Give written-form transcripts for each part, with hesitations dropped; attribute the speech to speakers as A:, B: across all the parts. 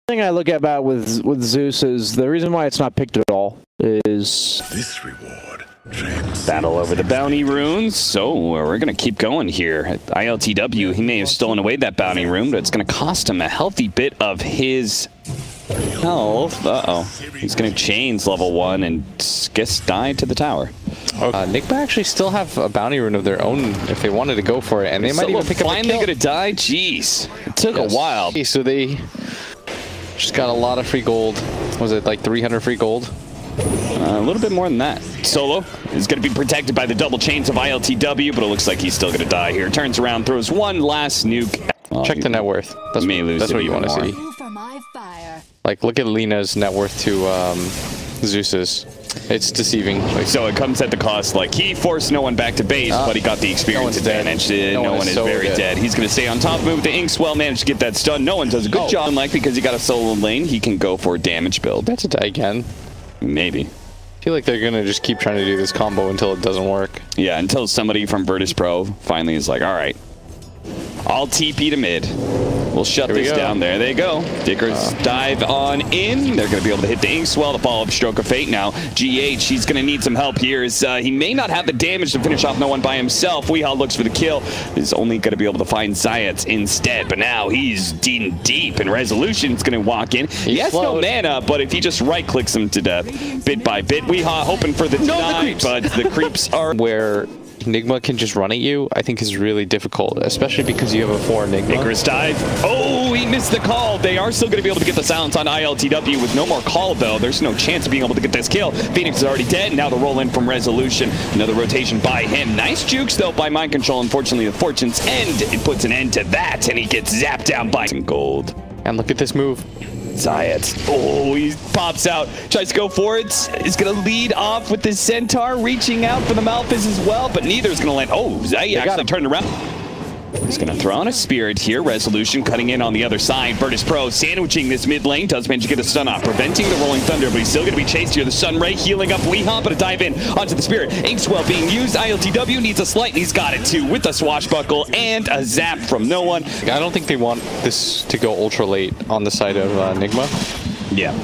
A: thing I look at about with Zeus is the reason why it's not picked at all is
B: this reward.
C: Battle over the bounty runes. So we're going to keep going here. ILTW, he may have stolen away that bounty rune, but it's going to cost him a healthy bit of his health. Uh-oh. He's going to chains level 1 and guess die to the tower.
D: Nigma actually still have a bounty rune of their own if they wanted to go for it, and they might even pick up a kill.
C: Finally going to die? Jeez. It took a while.
D: So they just got a lot of free gold. Was it like 300 free gold?
C: A little bit more than that. Solo is going to be protected by the double chains of ILTW, but it looks like he's still going to die here. Turns around, throws one last nuke.
D: Check the net worth. That's what you want to see. Like, look at Lena's net worth to Zeus's. It's deceiving.
C: So it comes at the cost. Like, he forced no one back to base, but he got the experience advantage. No one is very dead. He's going to stay on top move. The Inkswell managed to get that stun. No one does a good job. Like, because he got a solo lane, he can go for a damage build.
D: That's a die again.
C: Maybe.
D: I feel like they're going to just keep trying to do this combo until it doesn't work.
C: Yeah, until somebody from Virtus Pro finally is like, all right, I'll TP to mid. We'll shut this down. There they go. Dickers dive on in. They're going to be able to hit the Inkswell, the follow-up Stroke of Fate now. GH, he's going to need some help here. He may not have the damage to finish off no one by himself. Weehaw looks for the kill. He's only going to be able to find Zayats instead, but now he's deep, and Resolution's going to walk in. He has no mana, but if he just right-clicks him to death, bit by bit, Weehaw hoping for the deny, but the creeps are...
D: Where Nigma can just run at you, I think is really difficult, especially because you have a 4 Nigma.
C: Icarus dive. Oh, he missed the call. They are still going to be able to get the silence on ILTW with no more call, though. There's no chance of being able to get this kill. Phoenix is already dead. Now the roll in from Resolution. Another rotation by him. Nice jukes, though, by Mind Control. Unfortunately, the fortune's end. It puts an end to that, and he gets zapped down by some gold.
D: And look at this move.
C: Zayat. Oh, he pops out. Tries to go for it. He's going to lead off with the Centaur, reaching out for the Malphys as well, but neither is going to land. Oh, Zayat actually turned around. He's going to throw on a Spirit here. Resolution cutting in on the other side. Virtus Pro sandwiching this mid lane. Does manage to get a stun off, preventing the Rolling Thunder, but he's still going to be chased here. The Sun Ray healing up Weehaw, but a dive in onto the Spirit. Inkswell being used. ILTW needs a slight, and he's got it too with a swashbuckle and a zap from no one.
D: I don't think they want this to go ultra late on the side of Nigma.
C: Yeah.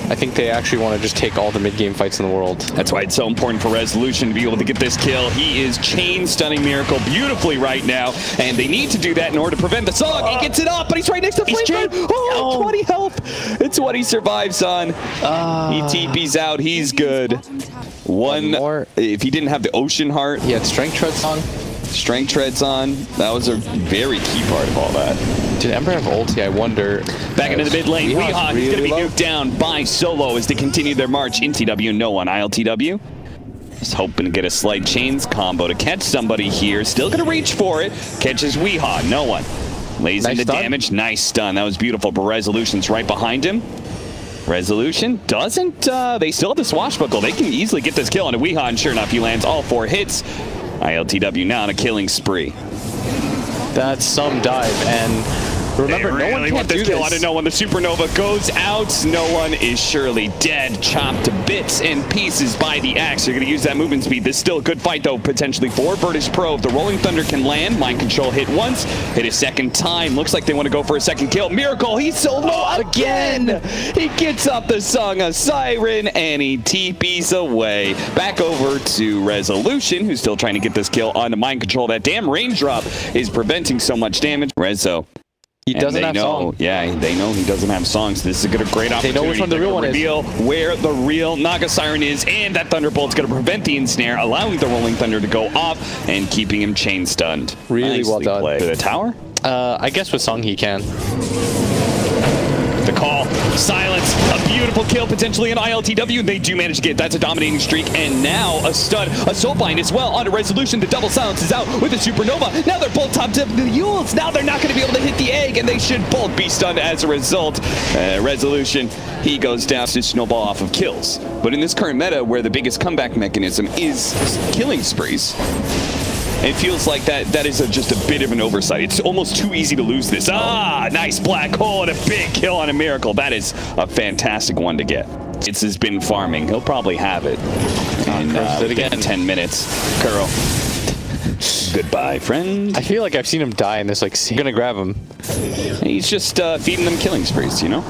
D: I think they actually want to just take all the mid-game fights in the world.
C: That's why it's so important for Resolution to be able to get this kill. He is chain stunning Miracle beautifully right now, and they need to do that in order to prevent the song. He gets it off, but he's right next to Flame. Oh, 20 health. It's what he survives on. He TP's out. He's good. One more. If he didn't have the Ocean Heart.
D: He had Strength Treads on.
C: Strength Treads on. That was a very key part of all that.
D: Did Ember have ulti? I wonder.
C: Back into the mid lane. Weehaw is going to be nuked down by Solo as they continue their march. NTW, no one. ILTW just hoping to get a slight chains combo to catch somebody here. Still going to reach for it. Catches Weehaw, no one. Lays into damage. Nice stun. That was beautiful, but Resolution's right behind him. Resolution doesn't. They still have the swashbuckle. They can easily get this kill on a Weehaw, and sure enough, he lands all 4 hits. ILTW now on a killing spree.
D: That's some dive, and remember, no one can do this.
C: I don't know when the Supernova goes out. No one is surely dead, chopped to bits and pieces by the axe. You're going to use that movement speed. This is still a good fight, though, potentially for Virtus Pro. If the Rolling Thunder can land, Mind Control hit once, hit a second time. Looks like they want to go for a second kill. Miracle, he's solo again. He gets up the Song of Siren, and he TPs away. Back over to Resolution, who's still trying to get this kill onto Mind Control. That damn raindrop is preventing so much damage. Rezo.
D: He doesn't have songs.
C: Yeah, they know he doesn't have songs. This is a great opportunity. They know which one the real one is. Reveal where the real Naga Siren is, and that Thunderbolt's going to prevent the ensnare, allowing the Rolling Thunder to go off and keeping him chain stunned.
D: Really well done.
C: To the tower?
D: I guess with Song he can.
C: The call, silence, a beautiful kill potentially in ILTW. They do manage to get that's a dominating streak, and now a stun, a soulbind as well onto Resolution. The double silence is out with a Supernova. Now they're both top to the Yules. Now they're not going to be able to hit the egg, and they should both be stunned as a result. Resolution, he goes down to snowball off of kills. But in this current meta, where the biggest comeback mechanism is killing sprees, it feels like that is just a bit of an oversight. It's almost too easy to lose this. Nice black hole and a big kill on a Miracle. That is a fantastic one to get. It's has been farming. He'll probably have it in 10 minutes. Kuro. Goodbye, friend.
D: I feel like I've seen him die in this, like, I'm gonna grab him.
C: He's just feeding them killing sprees, you know?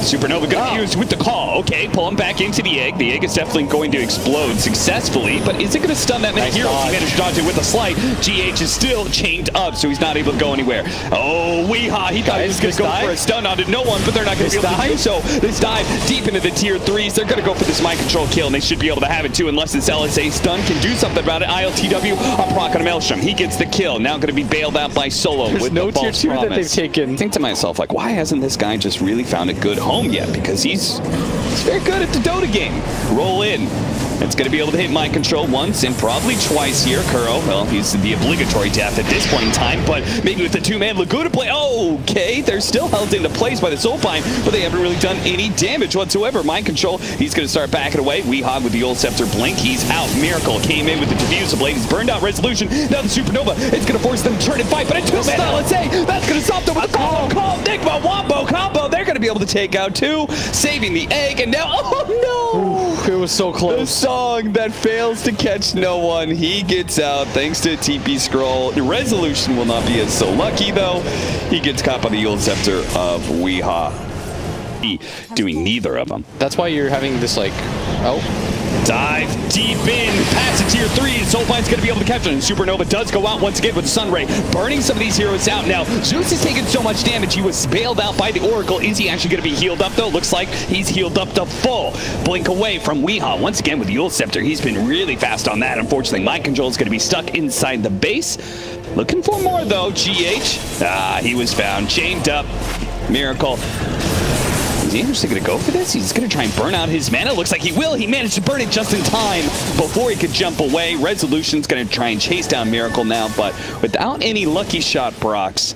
C: Supernova going to be used with the call. Okay, pull him back into the egg. The egg is definitely going to explode successfully, but is it going to stun that many heroes? He managed to dodge it with a slight. GH is still chained up, so he's not able to go anywhere. Oh, Weehaw, he thought he was going to go for a stun onto no one, but they're not going to be able to do so. This dive deep into the tier 3s. They're going to go for this mind control kill, and they should be able to have it too, unless this LSA stun can do something about it. ILTW on Proc on Maelstrom. He gets the kill. Now going to be bailed out by Solo.
D: There's
C: with
D: no
C: the
D: tier 2
C: promise.
D: that they've taken.
C: I think to myself, like, why hasn't this guy just really found a good home yet? Because he's very good at the Dota game. Roll in. It's going to be able to hit mind control once and probably twice here. Kuro, well, he's the obligatory death at this point in time, but maybe with the two-man Laguna play. Oh, okay, they're still held into place by the Soulpine, but they haven't really done any damage whatsoever. Mind control, he's going to start backing away. Weehog with the old scepter blink, he's out. Miracle came in with the diffuser blade. He's burned out Resolution. Now the Supernova, it's going to force them to turn and fight, but a two-man LSA, that's going to stop them with a call. Nigma, Wombo combo. They're going to be able to take out two, saving the egg, and now, oh no!
D: Ooh, it was so close.
C: The song that fails to catch no one. He gets out thanks to a TP scroll. The Resolution will not be as so lucky though. He gets caught by the old scepter of Weehaw. Doing neither of them.
D: That's why you're having this like,
C: dive deep in, past the tier 3, and Soulfine's going to be able to capture it. And Supernova does go out once again with Sunray, burning some of these heroes out. Now, Zeus is taking so much damage, he was bailed out by the Oracle. Is he actually going to be healed up, though? Looks like he's healed up to full. Blink away from Weehaw. Once again with the Yule Scepter, he's been really fast on that. Unfortunately, Mind Control is going to be stuck inside the base. Looking for more, though, GH. He was found, chained up. Miracle. Is he actually going to go for this? He's going to try and burn out his mana. Looks like he will. He managed to burn it just in time before he could jump away. Resolution's going to try and chase down Miracle now, but without any lucky shot Brox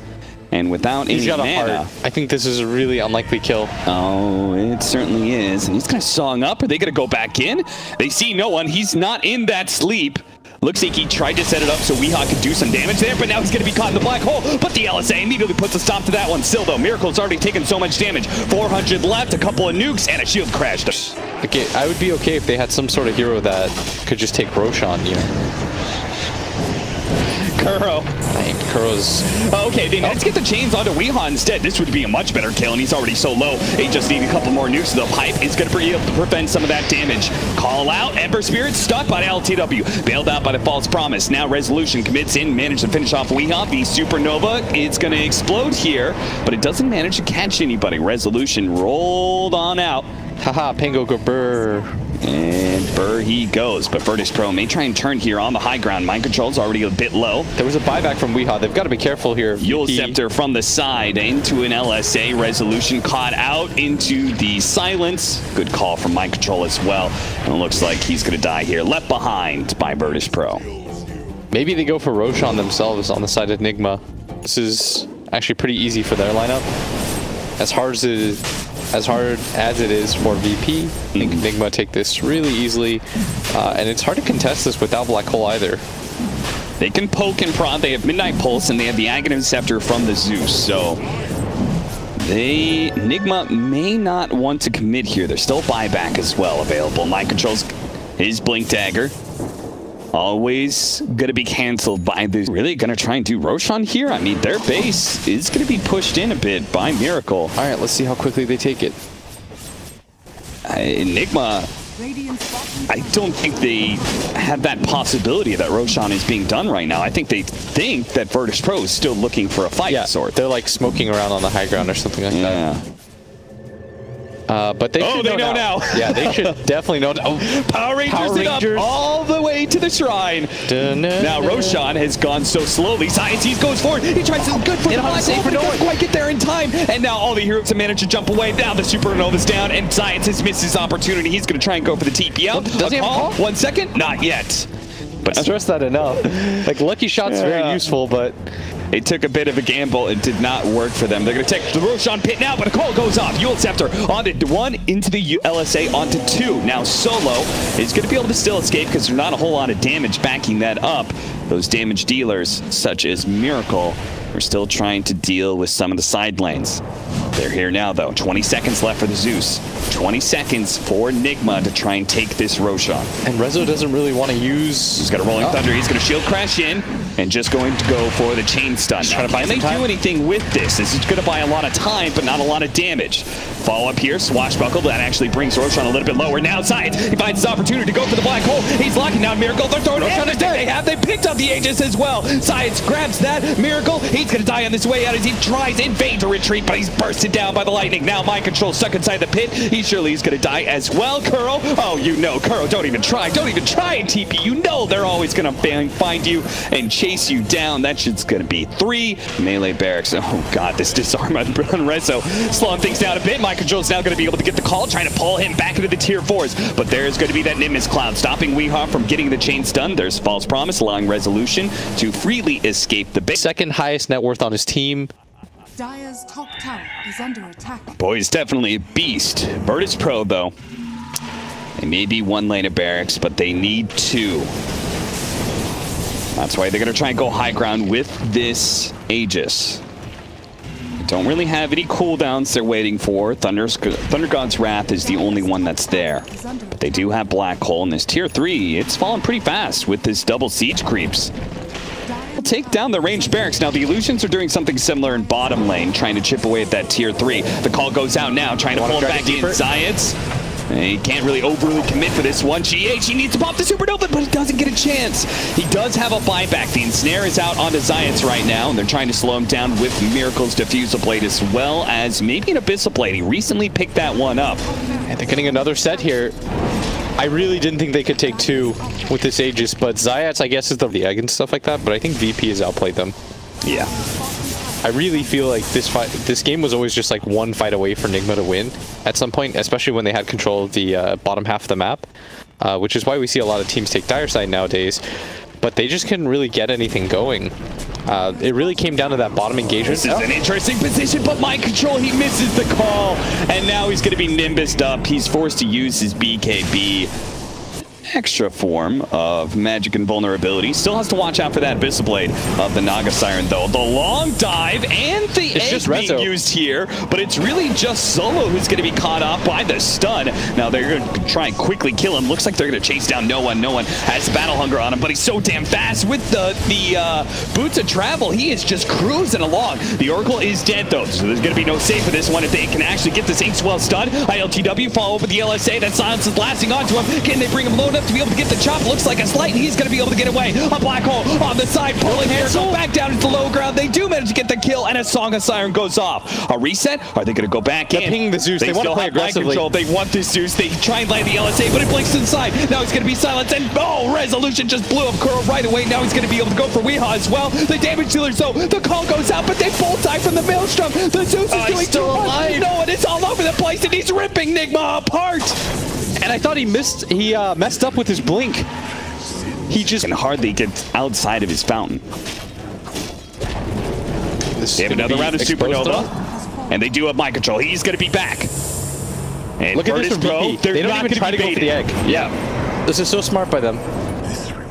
C: and without any mana.
D: I think this is a really unlikely kill.
C: Oh, it certainly is. And he's going to song up. Are they going to go back in? They see no one. He's not in that sleep. Looks like he tried to set it up so Weehaw could do some damage there, but now he's going to be caught in the black hole. But the LSA immediately puts a stop to that one. Still, though, Miracle's already taken so much damage. 400 left, a couple of nukes, and a shield crashed.
D: Okay, I would be okay if they had some sort of hero that could just take Roshan, you know.
C: Kuro.
D: Kuro's...
C: Okay, they managed to get the chains onto Weehaw instead. This would be a much better kill, and he's already so low. They just need a couple more nukes. The pipe is going to be able to prevent some of that damage. Call out. Ember Spirit stuck by LTW. Bailed out by the False Promise. Now Resolution commits in, managed to finish off Weehaw. The Supernova, it's going to explode here, but it doesn't manage to catch anybody. Resolution rolled on out.
D: Haha, Pango go burr.
C: And burr he goes, but Virtus Pro may try and turn here on the high ground. Mind control's already a bit low.
D: There was a buyback from Weehaw. They've got to be careful here.
C: Yule Scepter from the side into an LSA. Resolution caught out into the silence. Good call from Mind Control as well. And it looks like he's going to die here. Left behind by Virtus Pro.
D: Maybe they go for Roshan themselves on the side of Nigma. This is actually pretty easy for their lineup. As hard as it is for VP, I think Nigma take this really easily, and it's hard to contest this without Black Hole either.
C: They can poke and prod. They have Midnight Pulse, and they have the Aghanim Scepter from the Zeus, so Nigma may not want to commit here. There's still buyback as well available. Mind controls his Blink Dagger. Always going to be canceled by the... Really going to try and do Roshan here? I mean, their base is going to be pushed in a bit by Miracle.
D: All right, let's see how quickly they take it.
C: Nigma, I don't think they have that possibility that Roshan is being done right now. I think they think that Virtus Pro is still looking for a fight of sorts.
D: They're like smoking around on the high ground or something like that. But they should know now. Yeah, they should definitely know.
C: Power Rangers it up all the way to the shrine. Now Roshan has gone so slowly. Science goes forward. He tries to good for the black hole, but doesn't quite get there in time. And now all the heroes have managed to jump away. Now the Supernova's down, and Science has missed his opportunity. He's going to try and go for the TP out.
D: Does he have a call?
C: 1 second? Not yet.
D: But I stress that enough. Like, Lucky Shot's very useful, but...
C: It took a bit of a gamble. It did not work for them. They're going to take the Roshan pit now, but a call goes off. Yule Scepter onto 1, into the LSA onto 2. Now Solo is going to be able to still escape because there's not a whole lot of damage backing that up. Those damage dealers, such as Miracle, are still trying to deal with some of the side lanes. They're here now, though. 20 seconds left for the Zeus. 20 seconds for Nigma to try and take this Roshan.
D: And Rezo doesn't really want to use...
C: He's got a Rolling Thunder. He's going to shield crash in and just going to go for the chain stun. Now, can they do anything with this? This is going to buy a lot of time, but not a lot of damage. follow-up here. Swashbuckle, that actually brings Roshan a little bit lower. Now Science, he finds his opportunity to go for the black hole. He's locking down Miracle. They're throwing everything they have. They picked up the Aegis as well. Science grabs that. Miracle, he's going to die on this way out as he tries in vain to retreat, but he's bursted down by the lightning. Now Mind Control stuck inside the pit. He surely is going to die as well. Kuro, oh, you know, Kuro, don't even try. Don't even try and TP. You know they're always going to find you and chase you down. That shit's going to be 3 melee barracks. Oh, God, this disarm on Rezo slowing things down a bit. Mind Control is now going to be able to get the call, trying to pull him back into the tier 4s. But there's going to be that Nimbus Cloud stopping Weehaw from getting the chain stun. There's False Promise, allowing Resolution to freely escape the base.
D: Second highest net worth on his team.
B: Dire's top tower is under attack.
C: Boy, he's definitely a beast. Virtus Pro, though. They may be 1 lane of barracks, but they need 2. That's why they're going to try and go high ground with this Aegis. Don't really have any cooldowns they're waiting for. Thunder God's Wrath is the only one that's there. But they do have Black Hole in this tier 3. It's falling pretty fast with this double siege creeps. They'll take down the ranged barracks. Now the Illusions are doing something similar in bottom lane, trying to chip away at that tier 3. The call goes out now, trying to pull it back in. Zayats. He can't really overly commit for this one. GH, he needs to pop the Supernova, but he doesn't get a chance. He does have a buyback. The Ensnare is out onto Zayats right now, and they're trying to slow him down with Miracle's Diffusal Blade as well as maybe an Abyssal Blade. He recently picked that one up.
D: And they're getting another set here. I really didn't think they could take 2 with this Aegis, but Zayats, I guess, is the egg and stuff like that, but I think VP has outplayed them.
C: Yeah.
D: I really feel like this game was always just like 1 fight away for Nigma to win at some point, especially when they had control of the bottom half of the map, which is why we see a lot of teams take Dire side nowadays, but they just couldn't really get anything going. It really came down to that bottom engagement.
C: This is an interesting position, but Mind Control, he misses the call, and now he's going to be Nimbused up. He's forced to use his BKB. Extra form of magic and vulnerability. Still has to watch out for that Abyssal Blade of the Naga Siren, though. The long dive and the egg being used here, but it's really just Solo who's going to be caught off by the stun. Now they're going to try and quickly kill him. Looks like they're going to chase down No One. No One has Battle Hunger on him, but he's so damn fast with the Boots of Travel. He is just cruising along. The Oracle is dead, though, so there's going to be no save for this one if they can actually get this Inkswell stun. ILTW follow up with the LSA. That silence is lasting onto him. Can they bring him low enough to be able to get the chop? Looks like a slight, and he's going to be able to get away. A Black Hole on the side, pulling Miracle back down into the low ground. They do manage to get the kill, and a Song of Siren goes off. A reset? Are they going to go back in?
D: They're pinging the Zeus. They want to play aggressively.
C: They want this Zeus. They try and land the LSA, but it blinks to the side. Now he's going to be silenced, and oh, Resolution just blew up Kuro right away. Now he's going to be able to go for Weehaw as well. The damage dealers, though, the call goes out, but they both die from the Maelstrom. The Zeus is doing too much. No, and it's all over the place, and he's ripping Nigma apart.
D: And I thought he messed up with his blink.
C: He just can hardly get outside of his fountain. They have another round of Supernova, and they do have Mind Control. He's going to be back. And
D: look at this from VP. They don't even try to go for the egg.
C: Yeah.
D: This is so smart by them.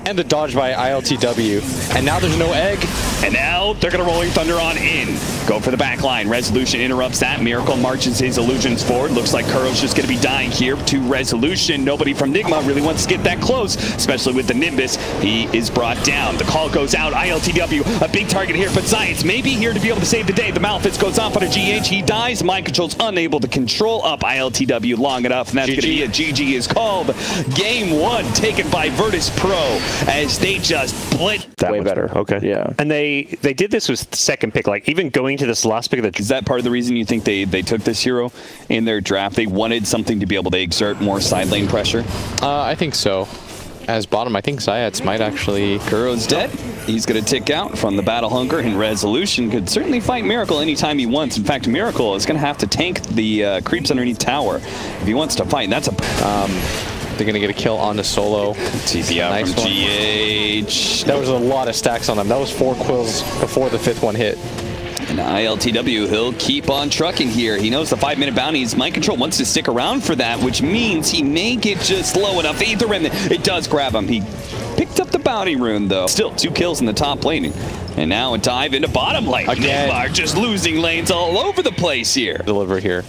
D: And the dodge by ILTW. And now there's no egg.
C: And now they're going to Rolling Thunder on in. Go for the back line. Resolution interrupts that. Miracle marches his illusions forward. Looks like Kuro's just going to be dying here to Resolution. Nobody from Nigma really wants to get that close, especially with the Nimbus. He is brought down. The call goes out. ILTW, a big target here, but Science may be here to be able to save the day. The Malphite goes off on a GH. He dies. Mind Control's unable to control up ILTW long enough, and that's going to be a GG is called. Game 1 taken by Virtus Pro as they just blitz.
E: That way better. Okay. Yeah. And they did this with the second pick, like even going to this last pick of the...
C: Is that part of the reason you think they took this hero in their draft? They wanted something to be able to exert more side lane pressure?
D: I think so. As bottom, I think Zayats might actually...
C: Kuro's dead. He's going to tick out from the Battle Hunger, and Resolution could certainly fight Miracle anytime he wants. In fact, Miracle is going to have to tank the creeps underneath tower if he wants to fight. That's a...
D: They're going to get a kill on the Solo.
C: TP out nice from GH.
D: That was a lot of stacks on them. That was 4 quills before the 5th one hit.
C: And ILTW, he'll keep on trucking here. He knows the 5-minute bounties. Mind Control wants to stick around for that, which means he may get just low enough. Either remnant, it does grab him. He picked up the bounty rune, though. Still 2 kills in the top lane. And now a dive into bottom lane. Again, just losing lanes all over the place here.
D: Deliver here.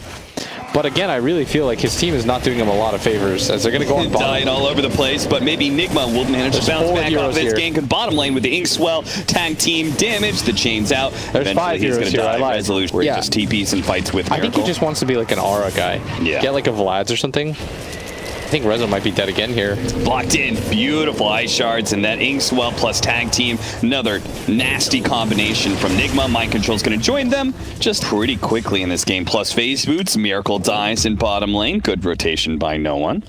D: But again, I really feel like his team is not doing him a lot of favors as they're going to go on bottom.
C: Dying all over the place, but maybe Nigma will manage to bounce back off this game. Bottom lane with the Inkswell tag team damage. The chain's out.
D: There's
C: Eventually
D: 5 heroes here. I lied.
C: Resolution where he just TPs and fights with Miracle.
D: I think he just wants to be like an aura guy.
C: Yeah.
D: Get like a Vlad's or something. I think Rezo might be dead again here.
C: Blocked in. Beautiful ice shards, and that Inkswell plus tag team. Another nasty combination from Nigma. Mind Control's going to join them just pretty quickly in this game. Plus phase boots. Miracle dies in bottom lane. Good rotation by no one.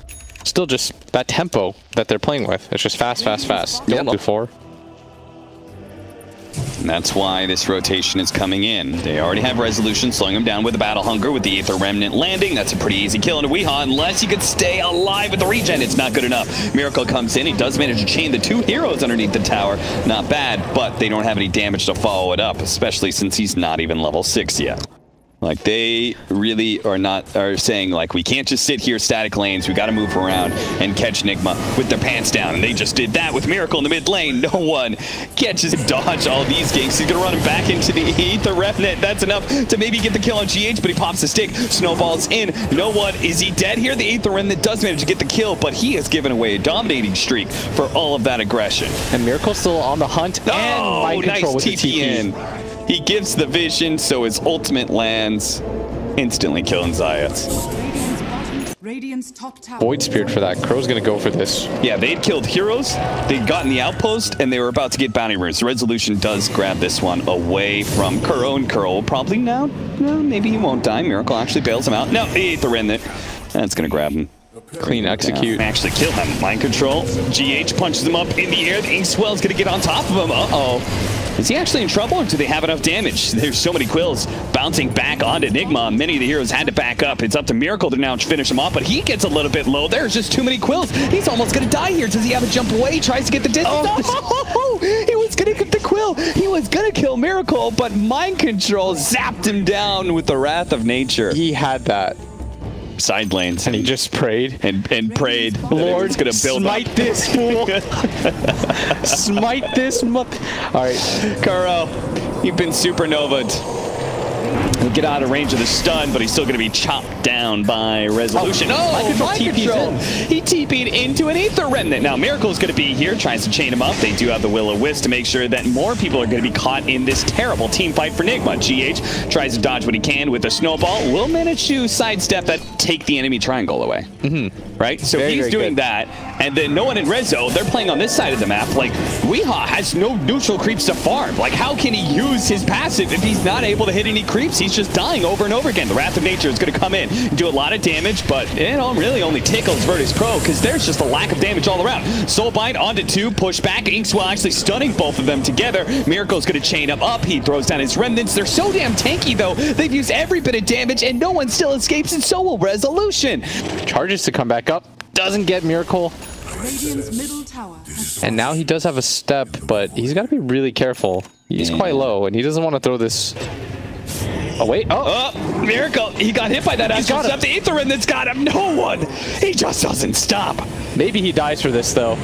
D: Still just that tempo that they're playing with. It's just fast, fast, fast. Don't before.
C: And that's why this rotation is coming in. They already have Resolution slowing them down with the Battle Hunger with the Aether Remnant landing. That's a pretty easy kill into Weehaw unless you could stay alive with the regen. It's not good enough. Miracle comes in. He does manage to chain the 2 heroes underneath the tower. Not bad, but they don't have any damage to follow it up, especially since he's not even level 6 yet. Like, they really are saying, like, we can't just sit here static lanes. We got to move around and catch Nigma with their pants down. And they just did that with Miracle in the mid lane. No one catches him, dodge all these ganks. He's going to run him back into the Aether Remnant. That's enough to maybe get the kill on GH, but he pops the stick. Snowballs in. No one. Is he dead here? The Aether Remnant does manage to get the kill, but he has given away a dominating streak for all of that aggression.
D: And Miracle's still on the hunt.
C: Oh,
D: and
C: nice TP in. He gives the vision, so his ultimate lands, instantly killing Zayas.
B: Radiant's top tower.
D: Void Spirit for that. Crow's gonna go for this.
C: Yeah, they'd killed heroes, they'd gotten the outpost, and they were about to get bounty runes. The Resolution does grab this one away from Kuro, and Kuro will probably now, no, maybe he won't die. Miracle actually bails him out. No, he ate the remnant. That's gonna grab him.
D: Clean execute.
C: Actually kill him. Mind Control. GH punches him up in the air. The Inkswell's gonna get on top of him. Uh-oh. Is he actually in trouble, or do they have enough damage? There's so many quills bouncing back onto Nigma. Many of the heroes had to back up. It's up to Miracle to now finish him off, but he gets a little bit low. There's just too many quills. He's almost going to die here. Does he have a jump away? He tries to get the distance. Oh, he was going to get the quill. He was going to kill Miracle, but Mind Control zapped him down with the Wrath of Nature.
D: He had that.
C: Side lanes.
D: And he just prayed.
C: And prayed.
D: Lord,
C: gonna build
D: smite this fool. Smite this Alright.
C: Kuro, you've been supernovaed. He'll get out of range of the stun, but he's still going to be chopped down by Resolution. Mind Control. He TP'd into an Aether Remnant. Now, Miracle's going to be here, tries to chain him up. They do have the Will-O-Wisp to make sure that more people are going to be caught in this terrible team fight for Nigma. GH tries to dodge what he can with a snowball. Will manage to sidestep that, take the enemy triangle away. Right? So he's doing that. And then no one in Rezo, they're playing on this side of the map. Like, Weehaw has no neutral creeps to farm. Like, how can he use his passive if he's not able to hit any creeps? He's just dying over and over again. The Wrath of Nature is going to come in and do a lot of damage, but it really only tickles Virtus Pro because there's just a lack of damage all around. Soulbind onto 2, push back. Inkswell actually stunning both of them together. Miracle's going to chain him up. He throws down his remnants. They're so damn tanky, though. They've used every bit of damage, and no one still escapes, and so will Resolution.
D: Charges to come back up. Doesn't get Miracle.
B: Radiant's middle tower.
D: And now he does have a step, but he's got to be really careful. He's quite low, and he doesn't want to throw this. Oh, wait.
C: Oh, Miracle. He got hit by that astral step. The Aether Remnant's got him. No one. He just doesn't stop.
D: Maybe he dies for this, though.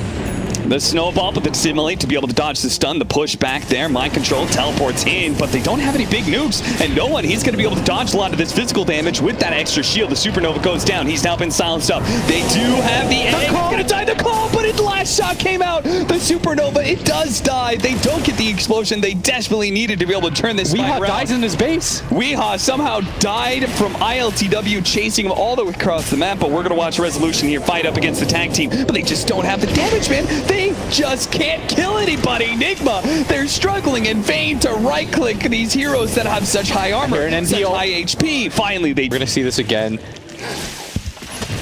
C: The snowball, but the simulate to be able to dodge the stun, the push back there. Mind Control teleports in, but they don't have any big nukes, and no one. He's going to be able to dodge a lot of this physical damage with that extra shield. The Supernova goes down. He's now been silenced up. They do have the egg. He's going to die. The call, but his last shot came out. The Supernova, it does die. They don't get the explosion they desperately needed to be able to turn this fight around.
D: Weehaw dies in his base.
C: Weehaw somehow died from ILTW chasing him all the way across the map, but we're going to watch Resolution here fight up against the tag team, but they just don't have the damage, man. They just can't kill anybody. Nigma, they're struggling in vain to right-click these heroes that have such high armor and such high HP. Finally, we're
D: going to see this again.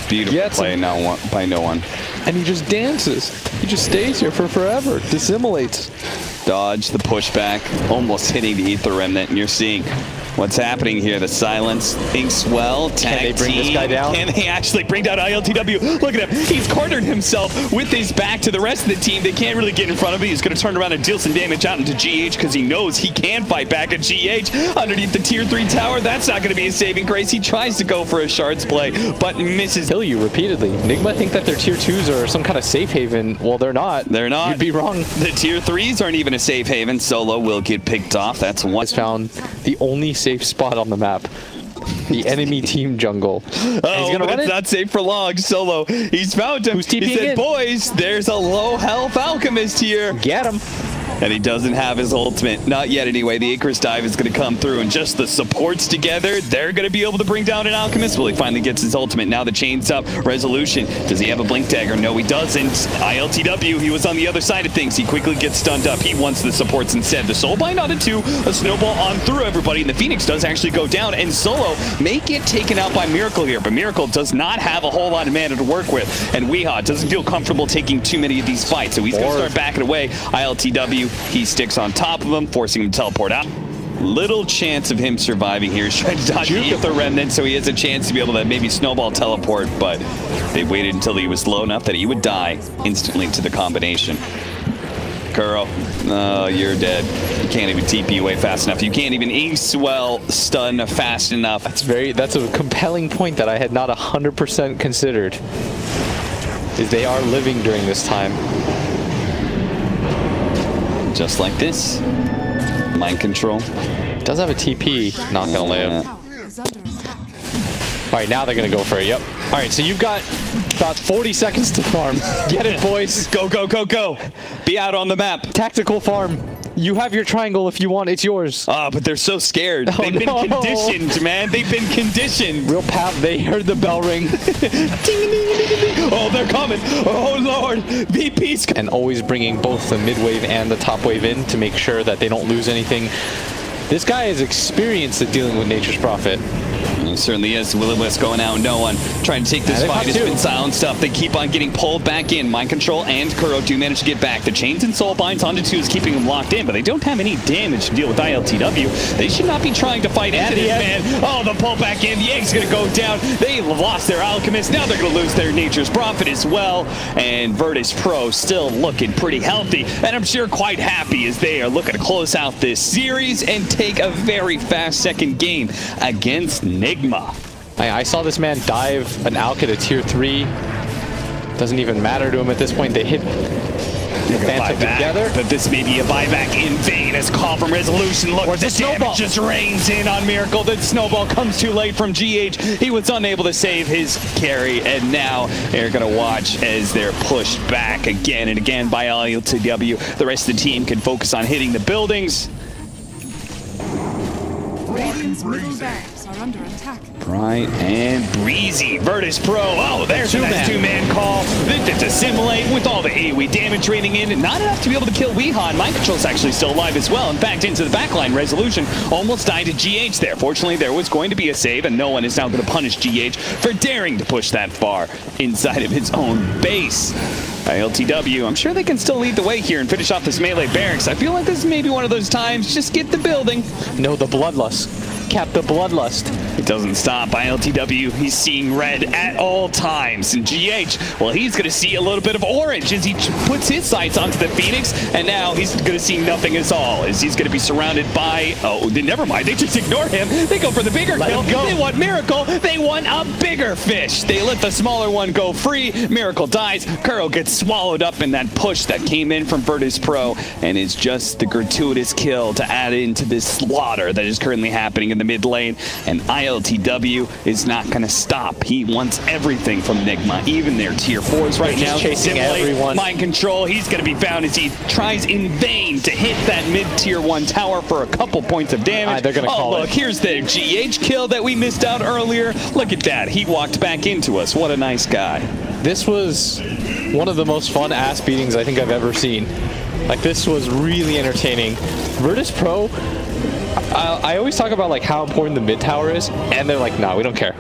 C: Beautiful play by no one.
A: And he just dances. He just stays here for forever. Dissimulates.
C: Dodge the pushback, almost hitting the Aether Remnant, and you're seeing what's happening here. The silence. Inkswell, tag
D: Can they bring
C: team.
D: this guy down?
C: Can they actually bring down ILTW? Look at him. He's cornered himself with his back to the rest of the team. They can't really get in front of him. He's going to turn around and deal some damage out into GH because he knows he can fight back at GH underneath the tier 3 tower. That's not going to be a saving grace. He tries to go for a shards play, but misses.
D: Kill you repeatedly. Nigma think that their tier 2s are some kind of safe haven. Well, they're not.
C: They're not.
D: You'd be wrong.
C: The tier 3s aren't even a safe haven. Solo will get picked off. That's one.
D: Has found the only safe spot on the map. The enemy team jungle.
C: Oh, but it's not safe for long. Solo, he's found him.
D: Who's TPing
C: he said,
D: in?
C: boys, there's a low health alchemist here.
D: Get him.
C: And he doesn't have his ultimate. Not yet, anyway. The Icarus dive is going to come through, and just the supports together, they're going to be able to bring down an alchemist. Well, he finally gets his ultimate. Now the chain's up. Resolution. Does he have a blink dagger? No, he doesn't. ILTW, he was on the other side of things. He quickly gets stunned up. He wants the supports instead. The soulbind on it too. A snowball on through everybody, and the Phoenix does actually go down. And Solo may get taken out by Miracle here, but Miracle does not have a whole lot of mana to work with. And Weehaw doesn't feel comfortable taking too many of these fights, so he's going to start backing away. ILTW, he sticks on top of him, forcing him to teleport out. Little chance of him surviving here. He's trying to dodge the Aether Remnant, so he has a chance to be able to maybe snowball teleport, but they waited until he was low enough that he would die instantly to the combination. Kuro, oh, you're dead. You can't even TP away fast enough. You can't even ace well stun fast enough.
D: That's a compelling point that I had not 100% considered. Is they are living during this time.
C: Just like this. Mind control.
D: Does have a TP. Not gonna live. All right, now they're gonna go for it. Yep. All right, so you've got about 40 seconds to farm. Get it, boys.
C: Go, go, go, go. Be out on the map.
D: Tactical farm. You have your triangle if you want. It's yours.
C: But they're so scared. They've been conditioned, man. They've been conditioned.
D: Real pap. They heard the bell ring.
C: Oh, they're coming. Oh, Lord. VP's
D: and always bringing both the mid wave and the top wave in to make sure that they don't lose anything. This guy is experienced at dealing with Nature's Prophet.
C: He certainly is. Will-O-Wisp going out, no one trying to take this fight. It's been silent stuff. They keep on getting pulled back in. Mind Control and Kuro do manage to get back. The chains and soul binds onto 2 is keeping them locked in, but they don't have any damage to deal with ILTW. They should not be trying to fight into this, man. Oh, the pull back in. The egg's going to go down. They lost their alchemist. Now they're going to lose their Nature's Prophet as well. And Virtus Pro still looking pretty healthy, and I'm sure quite happy as they are looking to close out this series and take a very fast second game against Nigma.
D: I saw this man dive an Alka to tier 3. Doesn't even matter to him at this point. They hit the Phantom together.
C: But this may be a buyback in vain as call from Resolution. Look, the damage just rains in on Miracle. The snowball comes too late from GH. He was unable to save his carry, and now they're going to watch as they're pushed back again and again by ILTW. The rest of the team can focus on hitting the buildings.
B: Radiant's middle barracks are under attack.
C: Right, and Breezy, Virtus Pro. Oh, there's a nice two-man call. To assimilate with all the AoE damage rating in, and not enough to be able to kill Weehaw. Mind Control's actually still alive as well. In fact, into the backline, Resolution almost died to GH there. Fortunately, there was going to be a save, and no one is now going to punish GH for daring to push that far inside of his own base. ILTW, I'm sure they can still lead the way here and finish off this melee barracks. I feel like this is maybe one of those times, just get the building.
D: No, the bloodlust. Cap the bloodlust.
C: It doesn't stop. ILTW, he's seeing red at all times. And GH, well, he's going to see a little bit of orange as he puts his sights onto the Phoenix, and now he's going to see nothing at all as he's going to be surrounded by, never mind, they just ignore him. They go for the bigger kill. They want Miracle. They want a bigger fish. They let the smaller one go free. Miracle dies. Kuro gets swallowed up in that push that came in from Virtus Pro, and it's just the gratuitous kill to add into this slaughter that is currently happening in the mid lane, and ILTW is not going to stop. He wants everything from Nigma, even their tier 4s right now.
D: Chasing everyone.
C: Mind Control, he's going to be found as he tries in vain to hit that mid tier 1 tower for a couple points of damage.
D: They're going to call
C: look, here's the GH kill that we missed out earlier. Look at that. He walked back into us. What a nice guy.
D: This was one of the most fun ass beatings I think I've ever seen. Like, this was really entertaining. Virtus Pro, I always talk about like how important the mid tower is, and they're like, nah, we don't care.